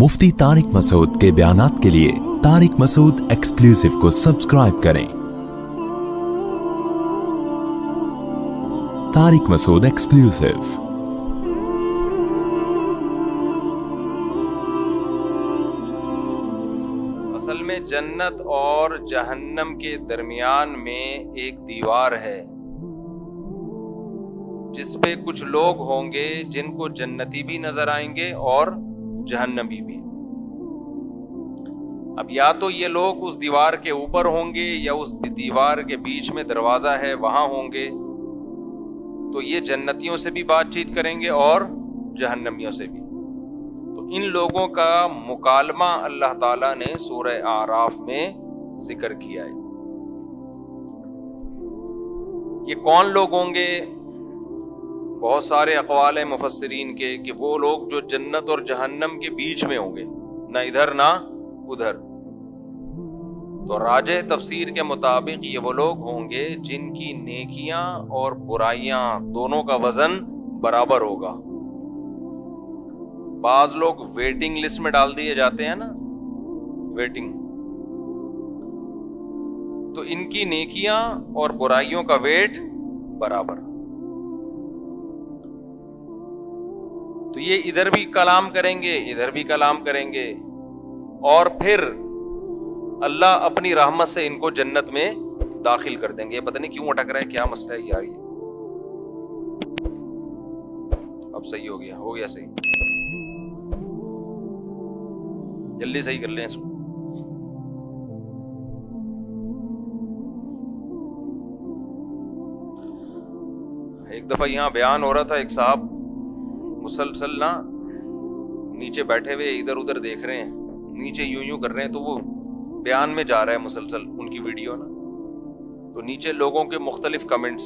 مفتی طارق مسعود کے بیانات کے لیے طارق مسعود ایکسکلوسیو کو سبسکرائب کریں۔ طارق مسعود ایکسکلوسیو۔ اصل میں جنت اور جہنم کے درمیان میں ایک دیوار ہے جس پہ کچھ لوگ ہوں گے جن کو جنتی بھی نظر آئیں گے اور جہنمی بھی۔ اب یا تو یہ لوگ اس دیوار کے اوپر ہوں گے یا اس دیوار کے بیچ میں دروازہ ہے وہاں ہوں گے، تو یہ جنتیوں سے بھی بات چیت کریں گے اور جہنمیوں سے بھی۔ تو ان لوگوں کا مکالمہ اللہ تعالیٰ نے سورہ اعراف میں ذکر کیا ہے۔ یہ کون لوگ ہوں گے؟ بہت سارے اقوال ہیں مفسرین کے کہ وہ لوگ جو جنت اور جہنم کے بیچ میں ہوں گے، نہ ادھر نہ ادھر۔ تو راجح تفسیر کے مطابق یہ وہ لوگ ہوں گے جن کی نیکیاں اور برائیاں دونوں کا وزن برابر ہوگا۔ بعض لوگ ویٹنگ لسٹ میں ڈال دیے جاتے ہیں نا، ویٹنگ، تو ان کی نیکیاں اور برائیوں کا ویٹ برابر۔ تو یہ ادھر بھی کلام کریں گے ادھر بھی کلام کریں گے، اور پھر اللہ اپنی رحمت سے ان کو جنت میں داخل کر دیں گے۔ یہ پتہ نہیں کیوں اٹک رہا ہے، کیا مسئلہ ہے یار؟ یہ اب صحیح ہو گیا صحیح، جلدی صحیح کر لیں اس کو۔ ایک دفعہ یہاں بیان ہو رہا تھا، ایک صاحب مسلسل نا نیچے بیٹھے ہوئے ادھر ادھر دیکھ رہے ہیں، نیچے یوں کر رہے ہیں، تو وہ بیان میں جا رہا ہے مسلسل ان کی ویڈیو نا، تو نیچے لوگوں کے مختلف کمنٹس،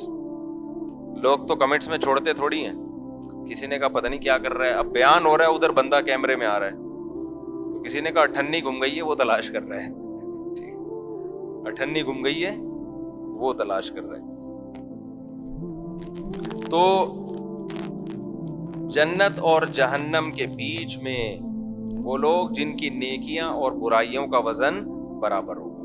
لوگ تو کمنٹس میں چھوڑتے تھوڑی ہیں، کسی نے کہا پتہ نہیں کیا کر رہا ہے، اب بیان ہو رہا ہے ادھر بندہ کیمرے میں آ رہا ہے، تو کسی نے کہا اٹھنی گم گئی ہے وہ تلاش کر رہا ہے، ٹھیک، اٹھنی گم گئی ہے وہ تلاش کر رہا ہے۔ تو جنت اور جہنم کے بیچ میں وہ لوگ جن کی نیکیاں اور برائیوں کا وزن برابر ہوگا،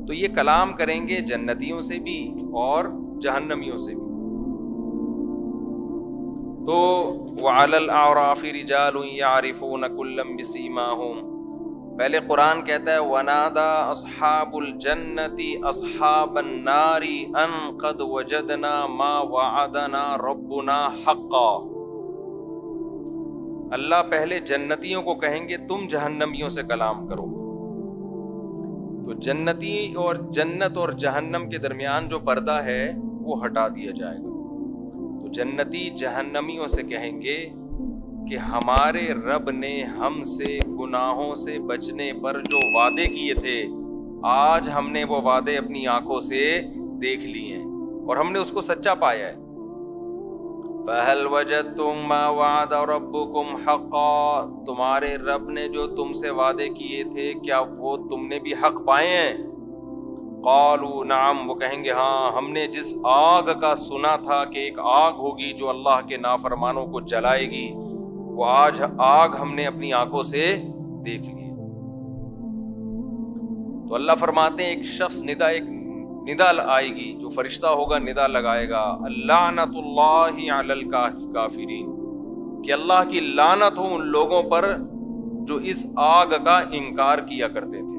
تو یہ کلام کریں گے جنتیوں سے بھی اور جہنمیوں سے بھی۔ تو وَعَلَى الْأَعْرَافِ رِجَالٌ يَعْرِفُونَ كُلًّا بِسِيمَاهُمْ، پہلے قرآن کہتا ہے وَنَادَى أَصْحَابُ الْجَنَّةِ أَصْحَابَ النَّارِ أَن قَدْ وَجَدْنَا مَا وَعَدَنَا رَبُّنَا حَقًّا۔ اللہ پہلے جنتیوں کو کہیں گے تم جہنمیوں سے کلام کرو، تو جنتی اور جنت اور جہنم کے درمیان جو پردہ ہے وہ ہٹا دیا جائے گا۔ تو جنتی جہنمیوں سے کہیں گے کہ ہمارے رب نے ہم سے گناہوں سے بچنے پر جو وعدے کیے تھے، آج ہم نے وہ وعدے اپنی آنکھوں سے دیکھ لیے ہیں اور ہم نے اس کو سچا پایا ہے۔ فَهَلْ وَجَدْتُم مَّا وَعَدَ رَبُّكُمْ حَقًّا، تمہارے رب نے جو تم سے وعدے کیے تھے کیا وہ تم نے بھی حق پائے ہیں؟ قالوا نعم، وہ کہیں گے ہاں، ہم نے جس آگ کا سنا تھا کہ ایک آگ ہوگی جو اللہ کے نافرمانوں کو جلائے گی، وہ آج آگ ہم نے اپنی آنکھوں سے دیکھ لی۔ تو اللہ فرماتے ہیں ایک شخص ندا آئے گی، جو فرشتہ ہوگا ندا لگائے گا، لعنت اللہ علی الکافرین، کہ اللہ کی لعنت ہو ان لوگوں پر جو اس آگ کا انکار کیا کرتے تھے۔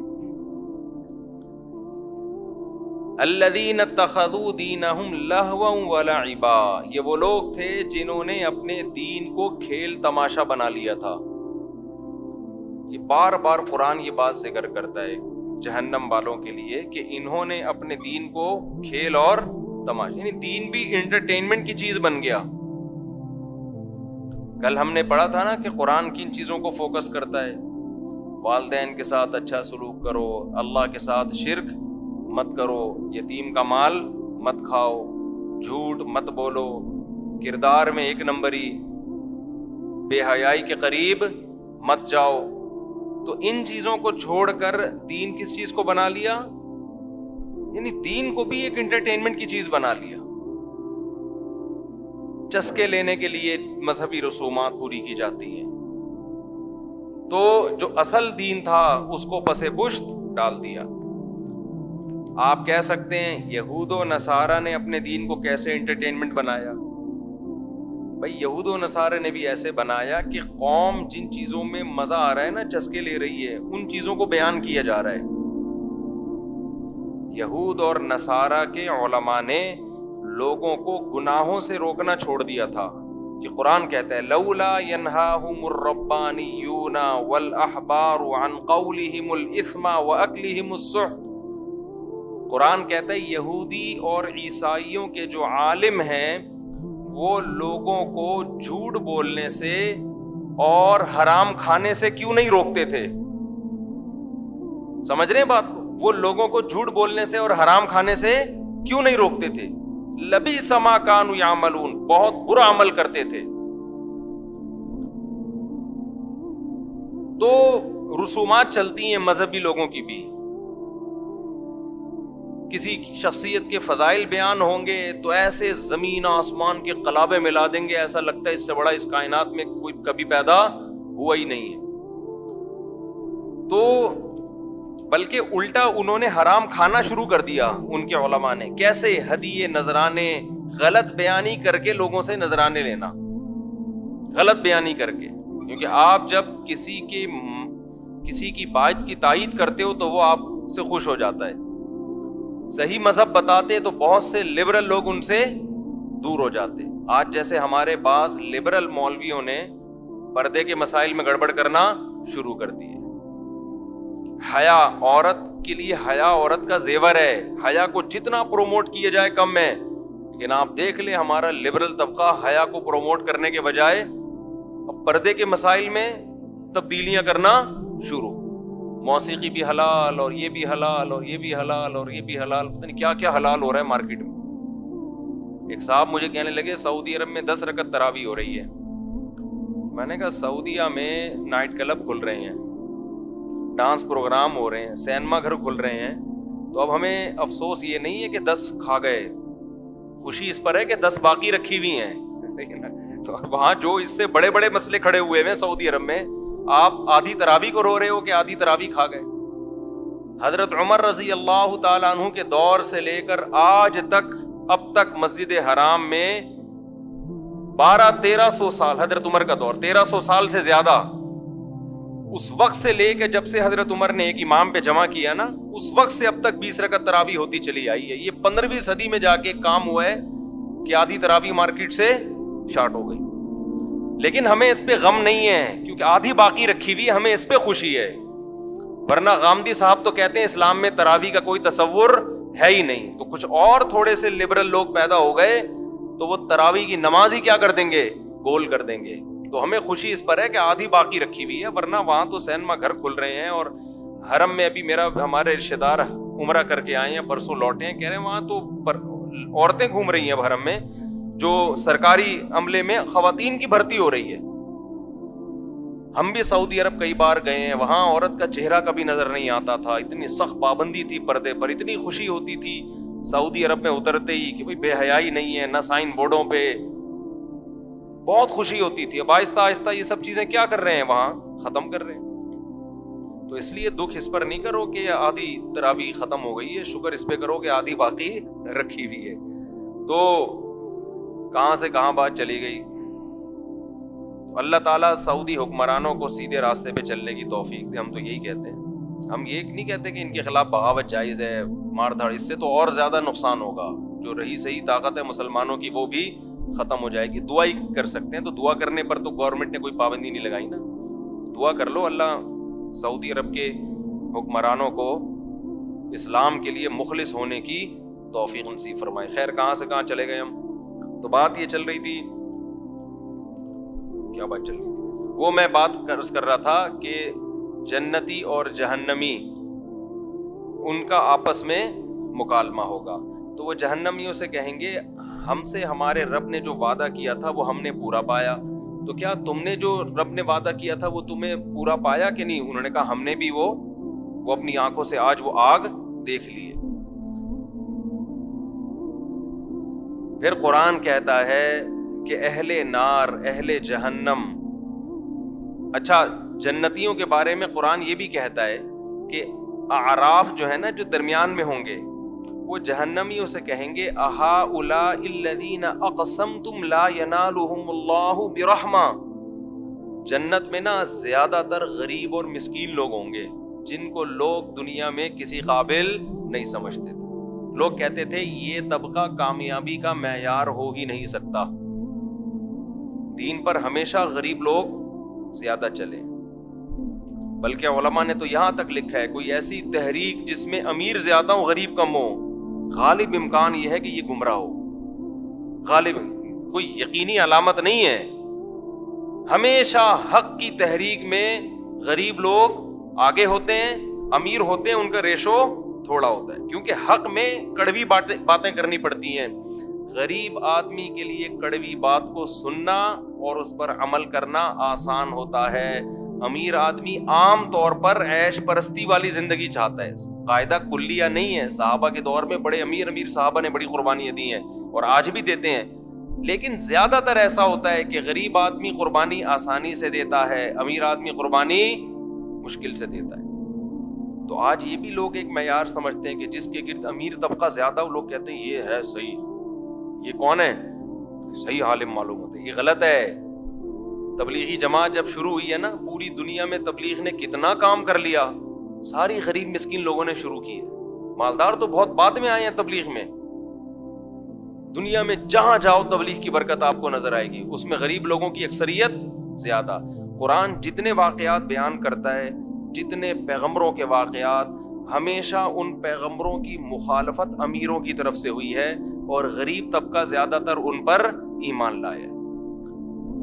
الذین اتخذوا دینہم لہوا ولعبا، یہ وہ لوگ تھے جنہوں نے اپنے دین کو کھیل تماشا بنا لیا تھا۔ یہ بار بار قرآن یہ بات ذکر کرتا ہے جہنم والوں کے لیے کہ انہوں نے اپنے دین کو کھیل اور تماشا، یعنی دین بھی انٹرٹینمنٹ کی چیز بن گیا۔ کل ہم نے پڑھا تھا نا کہ قرآن کن چیزوں کو فوکس کرتا ہے، والدین کے ساتھ اچھا سلوک کرو، اللہ کے ساتھ شرک مت کرو، یتیم کا مال مت کھاؤ، جھوٹ مت بولو، کردار میں ایک نمبری، بے حیائی کے قریب مت جاؤ۔ تو ان چیزوں کو چھوڑ کر دین کس چیز کو بنا لیا؟ یعنی دین کو بھی ایک انٹرٹینمنٹ کی چیز بنا لیا۔ چسکے لینے کے لیے مذہبی رسومات پوری کی جاتی ہیں، تو جو اصل دین تھا اس کو پس پشت ڈال دیا. آپ کہہ سکتے ہیں یہود و نصارہ نے اپنے دین کو کیسے انٹرٹینمنٹ بنایا. بھائی یہود و نصارہ نے بھی ایسے بنایا کہ قوم جن چیزوں میں مزہ آ رہا ہے نا, چسکے لے رہی ہے, ان چیزوں کو بیان کیا جا رہا ہے. یہود اور نصارہ کے علماء نے لوگوں کو گناہوں سے روکنا چھوڑ دیا تھا کہ قرآن کہتا ہے لولا ینہاہم الربانیون والاحبار عن قولہم الاثم واکلہم السحت. قرآن کہتا ہے یہودی اور عیسائیوں کے جو عالم ہیں وہ لوگوں کو جھوٹ بولنے سے اور حرام کھانے سے کیوں نہیں روکتے تھے. سمجھ رہے ہیں بات کو؟ وہ لوگوں کو جھوٹ بولنے سے اور حرام کھانے سے کیوں نہیں روکتے تھے؟ لبئس ما کانوا یعملون, بہت برا عمل کرتے تھے. تو رسومات چلتی ہیں مذہبی لوگوں کی بھی, کسی شخصیت کے فضائل بیان ہوں گے تو ایسے زمین آسمان کے قلابے ملا دیں گے, ایسا لگتا ہے اس سے بڑا اس کائنات میں کوئی کبھی پیدا ہوا ہی نہیں ہے. تو بلکہ الٹا انہوں نے حرام کھانا شروع کر دیا ان کے علماء نے. کیسے؟ ہدیے, نذرانے, غلط بیانی کر کے لوگوں سے نذرانے لینا, غلط بیانی کر کے. کیونکہ آپ جب کسی کی بات کی تائید کرتے ہو تو وہ آپ سے خوش ہو جاتا ہے. صحیح مذہب بتاتے تو بہت سے لبرل لوگ ان سے دور ہو جاتے. آج جیسے ہمارے بعض لبرل مولویوں نے پردے کے مسائل میں گڑبڑ کرنا شروع کر دی ہے. حیا عورت کے لیے, حیا عورت کا زیور ہے, حیا کو جتنا پروموٹ کیا جائے کم ہے. لیکن آپ دیکھ لیں ہمارا لبرل طبقہ حیا کو پروموٹ کرنے کے بجائے اب پردے کے مسائل میں تبدیلیاں کرنا شروع. موسیقی بھی حلال, اور یہ بھی حلال, اور یہ بھی حلال, اور یہ بھی حلال, پتہ نہیں کیا کیا حلال ہو رہا ہے مارکیٹ میں. ایک صاحب مجھے کہنے لگے سعودی عرب میں 10 رکعت تراویح ہو رہی ہے. میں نے کہا سعودیہ میں نائٹ کلب کھل رہے ہیں, ڈانس پروگرام ہو رہے ہیں, سینما گھر کھل رہے ہیں, تو اب ہمیں افسوس یہ نہیں ہے کہ 10 کھا گئے, خوشی اس پر ہے کہ 10 باقی رکھی ہوئی ہیں. تو وہاں جو اس سے بڑے بڑے مسئلے کھڑے ہوئے ہیں سعودی عرب میں, آپ آدھی تراویح کو رو رہے ہو کہ آدھی تراویح کھا گئے. حضرت عمر رضی اللہ تعالیٰ عنہ کے دور سے لے کر آج تک, اب تک مسجد حرام میں 1200-1300 سال, حضرت عمر کا دور 1300 سال سے زیادہ, اس وقت سے لے کے جب سے حضرت عمر نے ایک امام پہ جمع کیا نا, اس وقت سے اب تک 20 رکعت تراویح ہوتی چلی آئی ہے. یہ 15ویں صدی میں جا کے کام ہوا ہے کہ آدھی تراویح مارکیٹ سے شارٹ ہو گئی. لیکن ہمیں اس پہ غم نہیں ہے کیونکہ آدھی باقی رکھی ہوئی, ہمیں اس پہ خوشی ہے. ورنہ غامدی صاحب تو کہتے ہیں اسلام میں تراویح کا کوئی تصور ہے ہی نہیں. تو کچھ اور تھوڑے سے لبرل لوگ پیدا ہو گئے تو وہ تراویح کی نماز ہی کیا کر دیں گے, گول کر دیں گے. تو ہمیں خوشی اس پر ہے کہ آدھی باقی رکھی ہوئی ہے. ورنہ وہاں تو سینما گھر کھل رہے ہیں, اور حرم میں ابھی ہمارے رشتے دار عمرہ کر کے آئے ہیں, پرسوں لوٹے ہیں, کہہ رہے ہیں وہاں تو عورتیں گھوم رہی ہیں اب حرم میں, جو سرکاری عملے میں خواتین کی بھرتی ہو رہی ہے. ہم بھی سعودی عرب کئی بار گئے ہیں, وہاں عورت کا چہرہ کبھی نظر نہیں آتا تھا, اتنی سخت پابندی تھی پردے پر, اتنی خوشی ہوتی تھی سعودی عرب میں اترتے ہی کہ بھئی بے حیائی نہیں ہے, نہ سائن بورڈوں پہ, بہت خوشی ہوتی تھی. اب آہستہ آہستہ یہ سب چیزیں کیا کر رہے ہیں, وہاں ختم کر رہے ہیں. تو اس لیے دکھ اس پر نہیں کرو کہ آدھی تراویح ختم ہو گئی ہے, شکر اس پہ کرو کہ آدھی باقی رکھی ہوئی ہے. تو کہاں سے کہاں بات چلی گئی. اللہ تعالیٰ سعودی حکمرانوں کو سیدھے راستے پہ چلنے کی توفیق دے. ہم تو یہی کہتے ہیں. ہم یہ نہیں کہتے کہ ان کے خلاف بغاوت جائز ہے, مار دھاڑ, اس سے تو اور زیادہ نقصان ہوگا. جو رہی صحیح طاقت ہے مسلمانوں کی وہ بھی ختم ہو جائے گی. دعا ہی کر سکتے ہیں, تو دعا کرنے پر تو گورنمنٹ نے کوئی پابندی نہیں لگائی نا. دعا کر لو اللہ سعودی عرب کے حکمرانوں کو اسلام کے لیے مخلص ہونے کی توفیق نصیب فرمائے. خیر کہاں سے کہاں چلے گئے ہم. تو بات یہ چل رہی تھی, کیا بات چل رہی تھی, وہ میں بات کر رہا تھا کہ جنتی اور جہنمی ان کا آپس میں مکالمہ ہوگا. تو وہ جہنمیوں سے کہیں گے ہم سے ہمارے رب نے جو وعدہ کیا تھا وہ ہم نے پورا پایا, تو کیا تم نے جو رب نے وعدہ کیا تھا وہ تمہیں پورا پایا کہ نہیں. انہوں نے کہا ہم نے بھی وہ اپنی آنکھوں سے آج وہ آگ دیکھ لیے. پھر قرآن کہتا ہے کہ اہل نار, اہل جہنم, اچھا جنتیوں کے بارے میں قرآن یہ بھی کہتا ہے کہ اعراف جو ہے نا، جو درمیان میں ہوں گے، وہ جہنمیوں سے کہیں گے اہؤلاء الذین اقسمتم لا ینالہم اللہ برحمہ. جنت میں نا زیادہ تر غریب اور مسکین لوگ ہوں گے جن کو لوگ دنیا میں کسی قابل نہیں سمجھتے تھے. لوگ کہتے تھے یہ طبقہ کامیابی کا معیار ہو ہی نہیں سکتا. دین پر ہمیشہ غریب لوگ زیادہ چلے. بلکہ علماء نے تو یہاں تک لکھا ہے کوئی ایسی تحریک جس میں امیر زیادہ ہو غریب کم ہو، غالب امکان یہ ہے کہ یہ گمراہ ہو. غالب کوئی یقینی علامت نہیں ہے. ہمیشہ حق کی تحریک میں غریب لوگ آگے ہوتے ہیں، امیر ہوتے ہیں ان کا ریشو تھوڑا ہوتا ہے، کیونکہ حق میں کڑوی باتیں کرنی پڑتی ہیں. غریب آدمی کے لیے کڑوی بات کو سننا اور اس پر عمل کرنا آسان ہوتا ہے. امیر آدمی عام طور پر عیش پرستی والی زندگی چاہتا ہے. قاعدہ کلیہ نہیں ہے. صحابہ کے دور میں بڑے امیر صحابہ نے بڑی قربانیاں دی ہیں اور آج بھی دیتے ہیں، لیکن زیادہ تر ایسا ہوتا ہے کہ غریب آدمی قربانی آسانی سے دیتا ہے، امیر آدمی قربانی مشکل سے دیتا ہے. تو آج یہ بھی لوگ ایک معیار سمجھتے ہیں کہ جس کے گرد امیر طبقہ زیادہ ہو، لوگ کہتے ہیں یہ ہے صحیح. یہ کون ہے؟ صحیح عالم معلوم ہوتا ہے. یہ غلط ہے. تبلیغی جماعت جب شروع ہوئی ہے نا، پوری دنیا میں تبلیغ نے کتنا کام کر لیا. ساری غریب مسکین لوگوں نے شروع کی ہے. مالدار تو بہت بعد میں آئے ہیں تبلیغ میں. دنیا میں جہاں جاؤ تبلیغ کی برکت آپ کو نظر آئے گی. اس میں غریب لوگوں کی اکثریت زیادہ. قرآن جتنے واقعات بیان کرتا ہے، جتنے پیغمبروں کے واقعات، ہمیشہ ان پیغمبروں کی مخالفت امیروں کی طرف سے ہوئی ہے اور غریب طبقہ زیادہ تر ان پر ایمان لائے.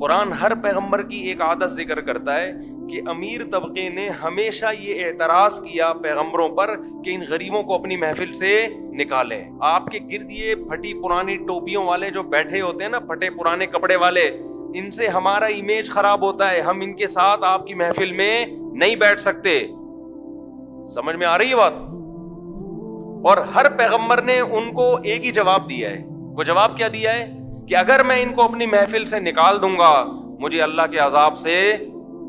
قرآن ہر پیغمبر کی ایک عادت ذکر کرتا ہے کہ امیر طبقے نے ہمیشہ یہ اعتراض کیا پیغمبروں پر کہ ان غریبوں کو اپنی محفل سے نکالیں. آپ کے گرد یہ پھٹی پرانی ٹوپیوں والے جو بیٹھے ہوتے ہیں نا، پھٹے پرانے کپڑے والے، ان سے ہمارا امیج خراب ہوتا ہے. ہم ان کے ساتھ آپ کی محفل میں نہیں بیٹھ سکتے. سمجھ میں آ رہی ہے بات؟ اور ہر پیغمبر نے ان کو ایک ہی جواب دیا ہے. وہ جواب کیا دیا ہے؟ کہ اگر میں ان کو اپنی محفل سے نکال دوں گا، مجھے اللہ کے عذاب سے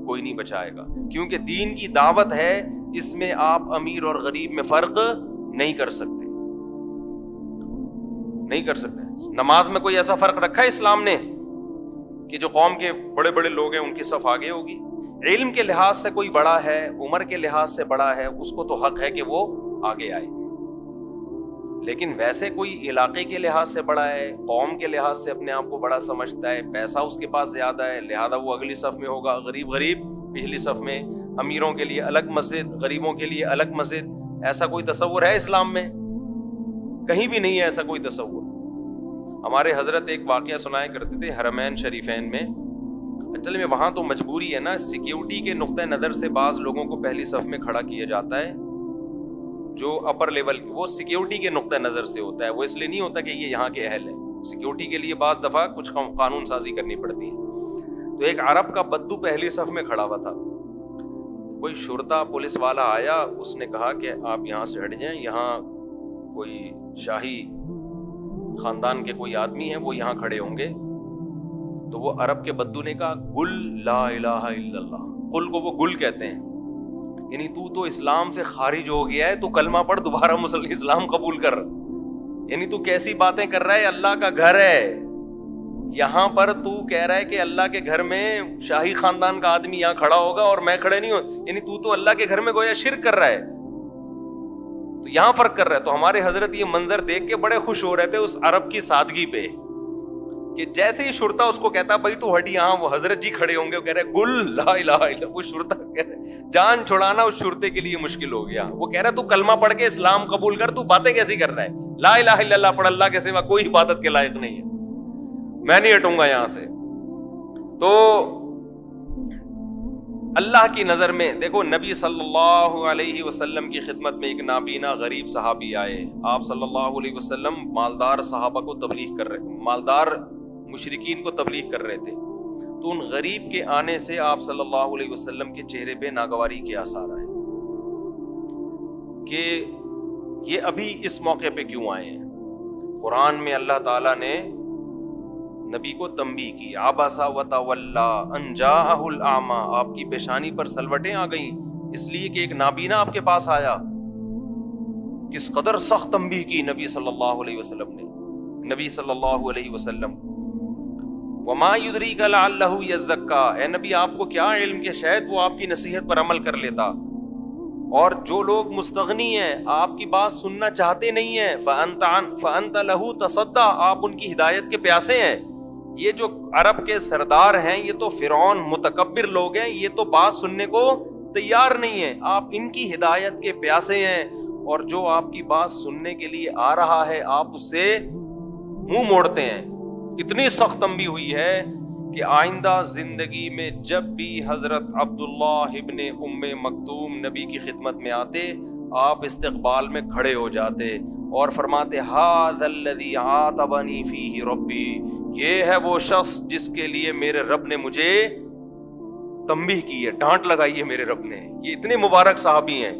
کوئی نہیں بچائے گا. کیونکہ دین کی دعوت ہے، اس میں آپ امیر اور غریب میں فرق نہیں کر سکتے. نہیں کر سکتے. نماز میں کوئی ایسا فرق رکھا ہے اسلام نے کہ جو قوم کے بڑے بڑے لوگ ہیں ان کی صف آگے ہوگی؟ علم کے لحاظ سے کوئی بڑا ہے، عمر کے لحاظ سے بڑا ہے، اس کو تو حق ہے کہ وہ آگے آئے. لیکن ویسے کوئی علاقے کے لحاظ سے بڑا ہے، قوم کے لحاظ سے اپنے آپ کو بڑا سمجھتا ہے، پیسہ اس کے پاس زیادہ ہے، لہذا وہ اگلی صف میں ہوگا، غریب پچھلی صف میں، امیروں کے لیے الگ مسجد، غریبوں کے لیے الگ مسجد. ایسا کوئی تصور ہے اسلام میں؟ کہیں بھی نہیں ہے ایسا کوئی تصور. ہمارے حضرت ایک واقعہ سنایا کرتے تھے حرمین شریفین میں. اچھا میں وہاں تو مجبوری ہے نا، سیکیورٹی کے نقطہ نظر سے بعض لوگوں کو پہلی صف میں کھڑا کیا جاتا ہے. جو اپر لیول وہ سیکیورٹی کے نقطہ نظر سے ہوتا ہے، وہ اس لیے نہیں ہوتا کہ یہ یہاں کے اہل ہیں. سیکیورٹی کے لیے بعض دفعہ کچھ قانون سازی کرنی پڑتی ہے. تو ایک عرب کا بدو پہلی صف میں کھڑا ہوا تھا. کوئی شرطا پولیس والا آیا، اس نے کہا کہ آپ یہاں سے ہٹ جائیں، یہاں کوئی شاہی خاندان کے کوئی آدمی ہیں، وہ یہاں کھڑے ہوں گے. تو وہ عرب کے بدو نے کہا گل لا الہ الا اللہ. قل کو وہ گل کہتے ہیں، یعنی تو اسلام سے خارج ہو گیا ہے، تو کلمہ پڑھ، دوبارہ اسلام قبول کر. یعنی تو کیسی باتیں کر رہا ہے؟ اللہ کا گھر ہے یہاں پر، تو کہہ رہا ہے کہ اللہ کے گھر میں شاہی خاندان کا آدمی یہاں کھڑا ہوگا اور میں کھڑے نہیں ہوں. یعنی تو اللہ کے گھر میں گویا شرک کر رہا ہے. تو یہاں فرق کر رہا ہے. تو ہمارے حضرت یہ منظر دیکھ کے بڑے خوش ہو رہے تھے اس عرب کی سادگی پہ، کہ جیسے ہی شرطا اس کو کہتا بھائی تو ہٹی، یہاں وہ حضرت جی کھڑے ہوں گے، وہ کہہ رہے گل لا الہ الا اللہ. وہ شرطا کہہ رہے جان چھڑانا اس شرطے کے لیے مشکل ہو گیا. وہ کہہ رہا تو کلمہ پڑھ کے اسلام قبول کر، تو باتیں کیسی کر رہا ہے؟ لا الہ الا اللہ پڑھ، اللہ کے سوا کوئی عبادت کے لائق نہیں ہے، میں نہیں ہٹوں گا یہاں سے. تو اللہ کی نظر میں دیکھو، نبی صلی اللہ علیہ وسلم کی خدمت میں ایک نابینا غریب صحابی آئے. آپ صلی اللہ علیہ وسلم مالدار صحابہ کو تبلیغ کر رہے، مالدار مشرکین کو تبلیغ کر رہے تھے. تو ان غریب کے آنے سے آپ صلی اللہ علیہ وسلم کے چہرے پہ ناگواری کے آثار آئے کہ یہ ابھی اس موقع پہ کیوں آئے ہیں. قرآن میں اللہ تعالیٰ نے نبی کو تنبیہ کی. عبس وتولا ان جاءہ الاعمی، آپ کی پیشانی پر سلوٹیں آ گئیں اس لیے کہ ایک نابینا آپ کے پاس آیا. کس قدر سخت تنبیہ کی نبی صلی اللہ علیہ وسلم نے. نبی صلی اللہ علیہ وسلم وما یدریک لعلہ یزکا، اے نبی آپ کو کیا علم کہ شاید وہ آپ کی نصیحت پر عمل کر لیتا. اور جو لوگ مستغنی ہیں، آپ کی بات سننا چاہتے نہیں ہیں، فانت لہ تصدی، آپ ان کی ہدایت کے پیاسے ہیں. یہ جو عرب کے سردار ہیں یہ تو فرعون متکبر لوگ ہیں، یہ تو بات سننے کو تیار نہیں ہیں، آپ ان کی ہدایت کے پیاسے ہیں. اور جو آپ کی بات سننے کے لیے آ رہا ہے آپ اس سے منہ موڑتے ہیں. اتنی سخت تنبیہ ہوئی ہے کہ آئندہ زندگی میں جب بھی حضرت عبداللہ ابن ام مکتوم نبی کی خدمت میں آتے، آپ استقبال میں کھڑے ہو جاتے اور فرماتے ھذا الذی عاتبنی فیہ ربی، یہ ہے وہ شخص جس کے لیے میرے رب نے مجھے تنبیہ کی ہے، ڈانٹ لگائی ہے میرے رب نے. یہ اتنے مبارک صحابی ہیں.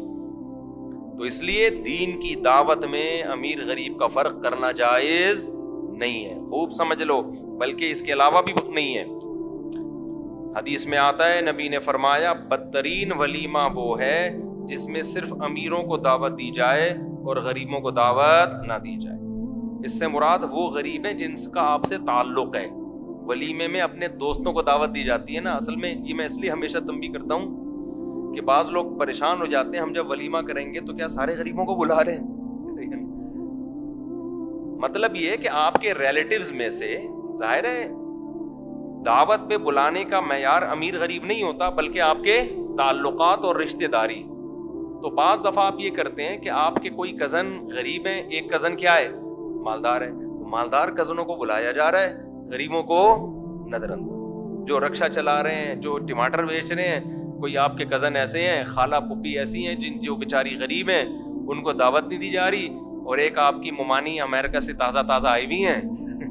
تو اس لیے دین کی دعوت میں امیر غریب کا فرق کرنا جائز نہیں ہے، خوب سمجھ لو، بلکہ اس کے علاوہ بھی نہیں ہے. حدیث میں آتا ہے نبی نے فرمایا بدترین ولیمہ وہ ہے جس میں صرف امیروں کو دعوت دی جائے اور غریبوں کو دعوت نہ دی جائے. اس سے مراد وہ غریب ہیں جن کا آپ سے تعلق ہے. ولیمے میں اپنے دوستوں کو دعوت دی جاتی ہے نا. اصل میں یہ میں اس لیے ہمیشہ تنبیہ کرتا ہوں کہ بعض لوگ پریشان ہو جاتے ہیں، ہم جب ولیمہ کریں گے تو کیا سارے غریبوں کو بلا لیں؟ مطلب یہ ہے کہ آپ کے ریلیٹیوز میں سے، ظاہر ہے دعوت پہ بلانے کا معیار امیر غریب نہیں ہوتا بلکہ آپ کے تعلقات اور رشتہ داری. تو بعض دفعہ آپ یہ کرتے ہیں کہ آپ کے کوئی کزن غریب ہیں، ایک کزن کیا ہے مالدار ہے، تو مالدار کزنوں کو بلایا جا رہا ہے، غریبوں کو نظر انداز. جو رکشہ چلا رہے ہیں، جو ٹماٹر بیچ رہے ہیں، کوئی آپ کے کزن ایسے ہیں، خالہ پھوپھی ایسی ہیں جو بیچاری غریب ہیں، ان کو دعوت نہیں دی جا رہی. اور ایک آپ کی ممانی امریکہ سے تازہ آئی ہوئی ہیں،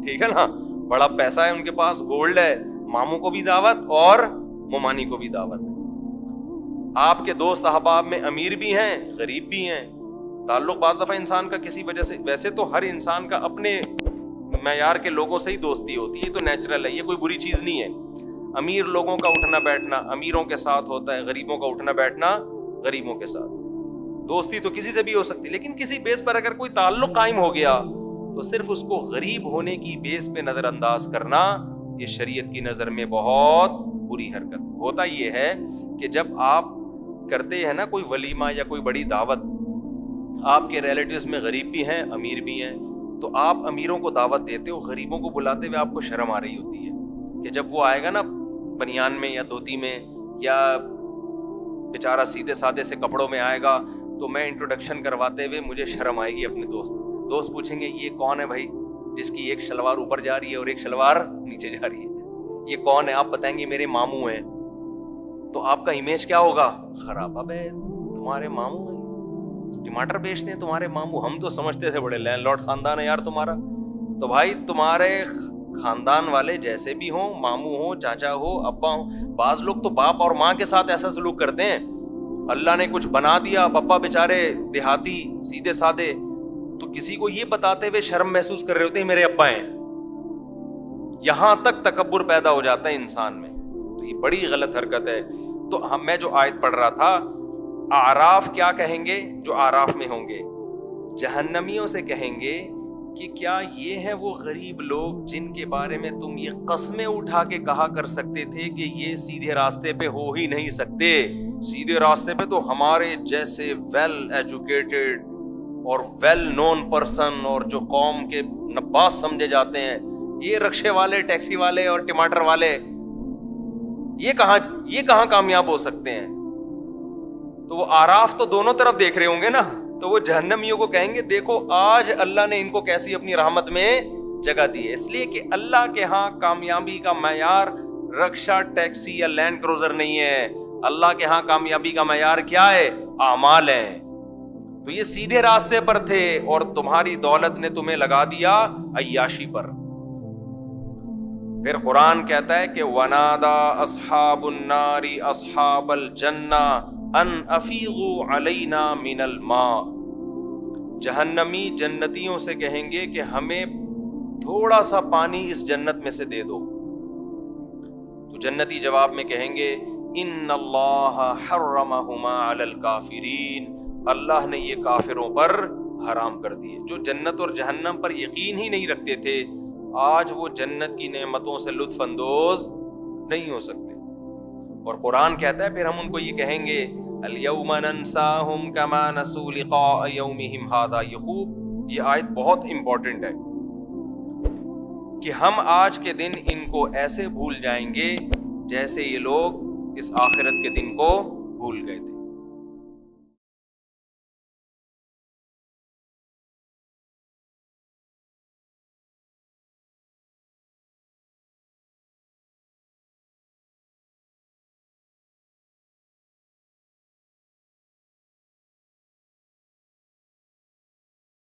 ٹھیک ہے نا، بڑا پیسہ ہے ان کے پاس، گولڈ ہے، ماموں کو بھی دعوت اور ممانی کو بھی دعوت. آپ کے دوست احباب میں امیر بھی ہیں غریب بھی ہیں. تعلق بعض دفعہ انسان کا کسی وجہ سے، ویسے تو ہر انسان کا اپنے معیار کے لوگوں سے ہی دوستی ہوتی ہے، یہ تو نیچرل ہے، یہ کوئی بری چیز نہیں ہے. امیر لوگوں کا اٹھنا بیٹھنا امیروں کے ساتھ ہوتا ہے، غریبوں کا اٹھنا بیٹھنا غریبوں کے ساتھ. دوستی تو کسی سے بھی ہو سکتی، لیکن کسی بیس پر اگر کوئی تعلق قائم ہو گیا تو صرف اس کو غریب ہونے کی بیس پہ نظر انداز کرنا یہ شریعت کی نظر میں بہت بری حرکت. ہوتا یہ ہے کہ جب آپ کرتے ہیں نا کوئی ولیمہ یا کوئی بڑی دعوت، آپ کے ریلیٹیوز میں غریب بھی ہیں امیر بھی ہیں، تو آپ امیروں کو دعوت دیتے ہو، غریبوں کو بلاتے ہوئے آپ کو شرم آ رہی ہوتی ہے کہ جب وہ آئے گا نا بنیان میں یا دھوتی میں یا بیچارہ سیدھے سادے سے کپڑوں میں آئے گا تو میں انٹروڈکشن کرواتے ہوئے مجھے شرم آئے گی. اپنے دوست پوچھیں گے یہ کون ہے بھائی جس کی ایک شلوار اوپر جا رہی ہے اور ایک شلوار نیچے جا رہی ہے، یہ کون ہے؟ آپ بتائیں گے میرے ماموں ہیں. تو آپ کا امیج کیا ہوگا؟ خراب. اب تمہارے ماموں ہیں، ٹماٹر بیچتے ہیں تمہارے ماموں، ہم تو سمجھتے تھے بڑے لینڈ لارڈ خاندان ہے یار تمہارا. تو بھائی تمہارے خاندان والے جیسے بھی ہوں، ماموں ہوں، چاچا ہو، ابا ہوں، بعض لوگ تو باپ اور ماں کے ساتھ ایسا سلوک کرتے ہیں، اللہ نے کچھ بنا دیا، پپا بیچارے دیہاتی سیدھے سادے، تو کسی کو یہ بتاتے ہوئے شرم محسوس کر رہے ہوتے ہیں میرے ابا ہیں. یہاں تک تکبر پیدا ہو جاتا ہے انسان میں. تو یہ بڑی غلط حرکت ہے. تو میں جو آیت پڑھ رہا تھا، اعراف کیا کہیں گے جو اعراف میں ہوں گے؟ جہنمیوں سے کہیں گے کہ کیا یہ ہیں وہ غریب لوگ جن کے بارے میں تم یہ قسمیں اٹھا کے کہا کر سکتے تھے کہ یہ سیدھے راستے پہ ہو ہی نہیں سکتے، سیدھے راستے پہ تو ہمارے جیسے ویل ایجوکیٹڈ اور ویل نون پرسن اور جو قوم کے نباز سمجھے جاتے ہیں، یہ رکشے والے، ٹیکسی والے اور ٹماٹر والے یہ کہاں کامیاب ہو سکتے ہیں؟ تو وہ آراف تو دونوں طرف دیکھ رہے ہوں گے نا. تو وہ جہنمیوں کو کہیں گے دیکھو آج اللہ نے ان کو کیسی اپنی رحمت میں جگہ دی ہے. اس لیے کہ اللہ کے ہاں کامیابی کا معیار رکشہ، ٹیکسی یا لینڈ کروزر نہیں ہے. اللہ کے ہاں کامیابی کا معیار کیا ہے؟ اعمال ہیں. تو یہ سیدھے راستے پر تھے اور تمہاری دولت نے تمہیں لگا دیا عیاشی پر. پھر قرآن کہتا ہے کہ وَنَادَى أَصْحَابُ النَّارِ أَصْحَابَ الْجَنَّةِ أَنْ أَفِيضُوا عَلَيْنَا مِنَ الْمَاءِ. جہنمی جنتیوں سے کہیں گے کہ ہمیں تھوڑا سا پانی اس جنت میں سے دے دو. تو جنتی جواب میں کہیں گے ان اللہ حرمہما علی الکافرین، اللہ نے یہ کافروں پر حرام کر دیے. جو جنت اور جہنم پر یقین ہی نہیں رکھتے تھے آج وہ جنت کی نعمتوں سے لطف اندوز نہیں ہو سکتے. اور قرآن کہتا ہے پھر ہم ان کو یہ کہیں گے الیوم ننساہم کما نسوا لقاء یومہم ھذا. یہ آیت بہت امپورٹنٹ ہے کہ ہم آج کے دن ان کو ایسے بھول جائیں گے جیسے یہ لوگ اس آخرت کے دن کو بھول گئے تھے.